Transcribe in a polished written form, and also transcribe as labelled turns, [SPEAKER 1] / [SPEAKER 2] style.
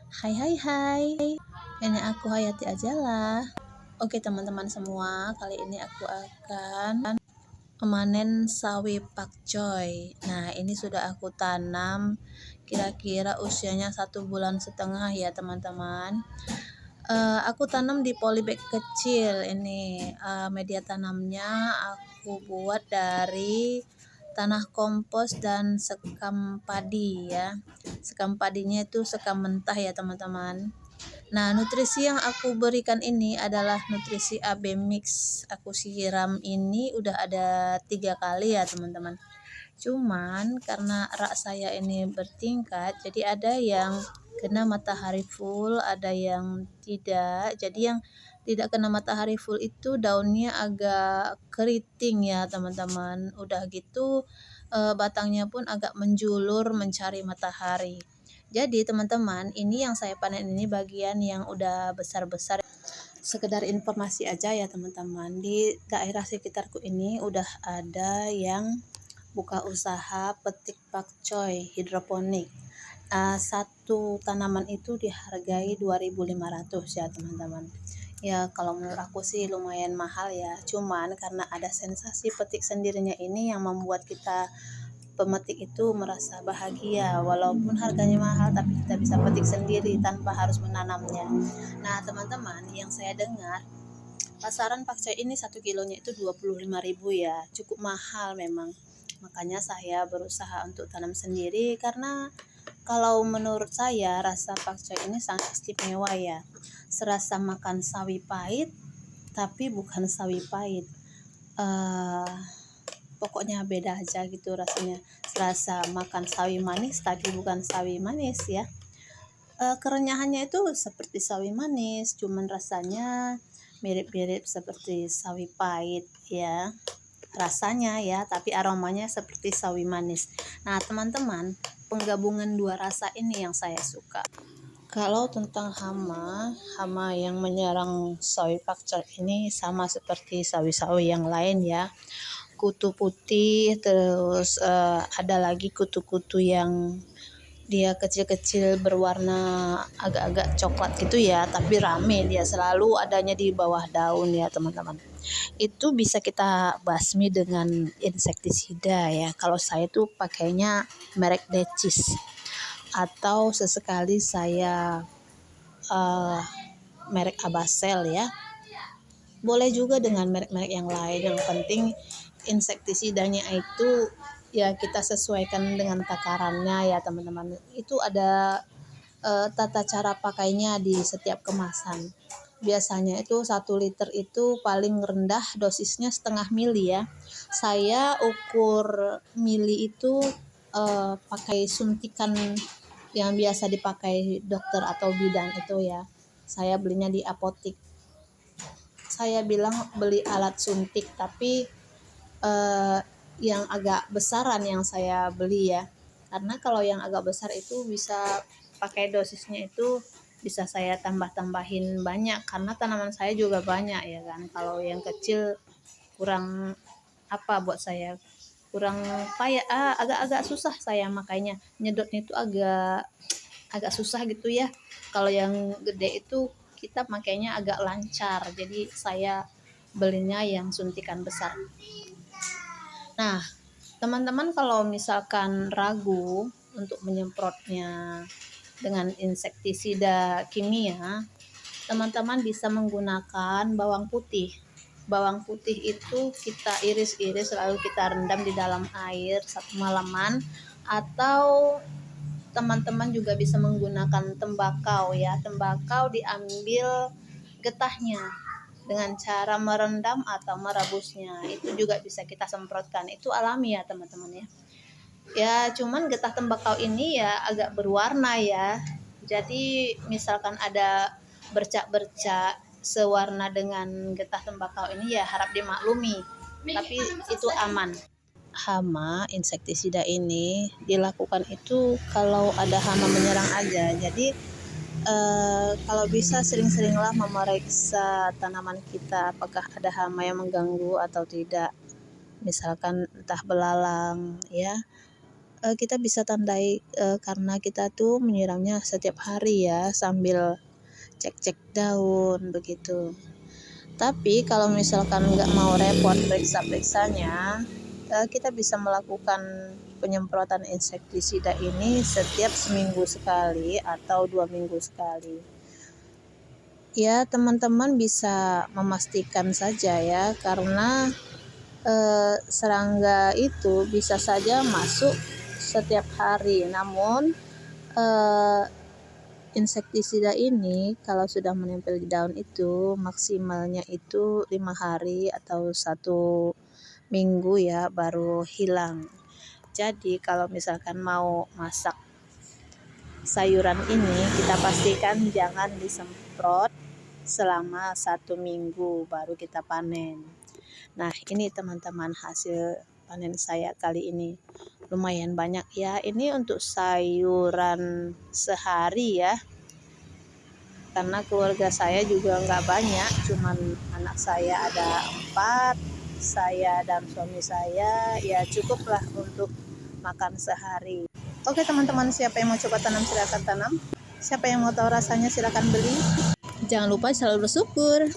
[SPEAKER 1] Hai hai hai, ini aku Hayati Ajalah. Oke teman-teman semua, kali ini aku akan memanen sawi pakcoy. Nah ini sudah aku tanam, kira-kira usianya 1,5 bulan ya teman-teman. Aku tanam di polybag kecil ini. Media tanamnya aku buat dari tanah kompos dan sekam padi ya. Sekam padinya itu sekam mentah ya teman-teman. Nah, nutrisi yang aku berikan ini adalah nutrisi AB Mix. Aku siram ini udah ada 3 kali ya teman-teman. Cuman karena rak saya ini bertingkat, jadi ada yang kena matahari full, ada yang tidak. Jadi yang tidak kena matahari full itu daunnya agak keriting ya teman-teman. Udah gitu batangnya pun agak menjulur mencari matahari. Jadi teman-teman, ini yang saya panen ini bagian yang udah besar-besar. Sekedar informasi aja ya teman-teman, di daerah sekitarku ini udah ada yang buka usaha petik pakcoy hidroponik. Satu tanaman itu dihargai 2.500 ya teman-teman. Ya kalau menurut aku sih lumayan mahal ya. Cuman karena ada sensasi petik sendirinya ini yang membuat kita pemetik itu merasa bahagia. Walaupun harganya mahal tapi kita bisa petik sendiri tanpa harus menanamnya. Nah teman-teman, yang saya dengar pasaran pakcoy ini 1 kilonya itu 25.000 ya. Cukup mahal memang. Makanya saya berusaha untuk tanam sendiri karena kalau menurut saya rasa pakcoy ini sangat istimewa ya. Serasa makan sawi pahit tapi bukan sawi pahit. Pokoknya beda aja gitu rasanya. Serasa makan sawi manis tapi bukan sawi manis ya. Kerenyahannya itu seperti sawi manis, cuman rasanya mirip-mirip seperti sawi pahit ya. Rasanya ya, tapi aromanya seperti sawi manis. Nah, teman-teman, penggabungan dua rasa ini yang saya suka. Kalau tentang hama yang menyerang sawi pakcoy ini sama seperti sawi-sawi yang lain ya. Kutu putih, terus ada lagi kutu-kutu yang dia kecil-kecil berwarna agak-agak coklat gitu ya, tapi rame, dia selalu adanya di bawah daun ya teman-teman. Itu bisa kita basmi dengan insektisida ya. Kalau saya tuh pakainya merek Decis, atau sesekali saya uh, merek Abasel ya. Boleh juga dengan merek-merek yang lain. Yang penting insektisidanya itu ya kita sesuaikan dengan takarannya ya teman-teman. Itu ada tata cara pakainya di setiap kemasan. Biasanya itu 1 liter itu paling rendah dosisnya 0,5 mili ya. Saya ukur mili itu pakai suntikan yang biasa dipakai dokter atau bidan itu ya. Saya belinya di apotik. Saya bilang beli alat suntik tapi yang agak besaran yang saya beli ya. Karena kalau yang agak besar itu bisa pakai dosisnya itu bisa saya tambah-tambahin banyak karena tanaman saya juga banyak ya kan. Kalau yang kecil kurang apa buat saya, kurang payah, agak-agak susah saya makanya nyedotnya itu agak agak susah gitu ya. Kalau yang gede itu kita makainya agak lancar, jadi saya belinya yang suntikan besar. Nah teman-teman kalau misalkan ragu untuk menyemprotnya dengan insektisida kimia, teman-teman bisa menggunakan bawang putih. Bawang putih itu kita iris-iris lalu kita rendam di dalam air 1 malaman, atau teman-teman juga bisa menggunakan tembakau ya. Tembakau diambil getahnya dengan cara merendam atau merebusnya. Itu juga bisa kita semprotkan. Itu alami ya teman-teman ya. Ya cuman getah tembakau ini ya agak berwarna ya. Jadi misalkan ada bercak-bercak sewarna dengan getah tembakau ini ya harap dimaklumi. Tapi itu aman. Hama insektisida ini dilakukan itu kalau ada hama menyerang aja. Jadi kalau bisa sering-seringlah memeriksa tanaman kita apakah ada hama yang mengganggu atau tidak. Misalkan entah belalang ya, kita bisa tandai karena kita tuh menyiramnya setiap hari ya, sambil cek-cek daun begitu. Tapi kalau misalkan nggak mau repot periksa-periksanya, kita bisa melakukan penyemprotan insektisida ini setiap seminggu sekali atau 2 minggu sekali. Ya, teman-teman bisa memastikan saja ya, karena serangga itu bisa saja masuk setiap hari. Namun insektisida ini kalau sudah menempel di daun itu maksimalnya itu 5 hari atau 1 minggu ya baru hilang. Jadi kalau misalkan mau masak sayuran ini, kita pastikan jangan disemprot selama 1 minggu baru kita panen. Nah, ini teman-teman hasil panen saya kali ini. Lumayan banyak ya. Ini untuk sayuran sehari ya. Karena keluarga saya juga nggak banyak, cuman anak saya ada 4, saya dan suami saya, ya cukuplah untuk makan sehari. Oke teman-teman, siapa yang mau coba tanam silakan tanam. Siapa yang mau tahu rasanya silakan beli. Jangan lupa selalu bersyukur.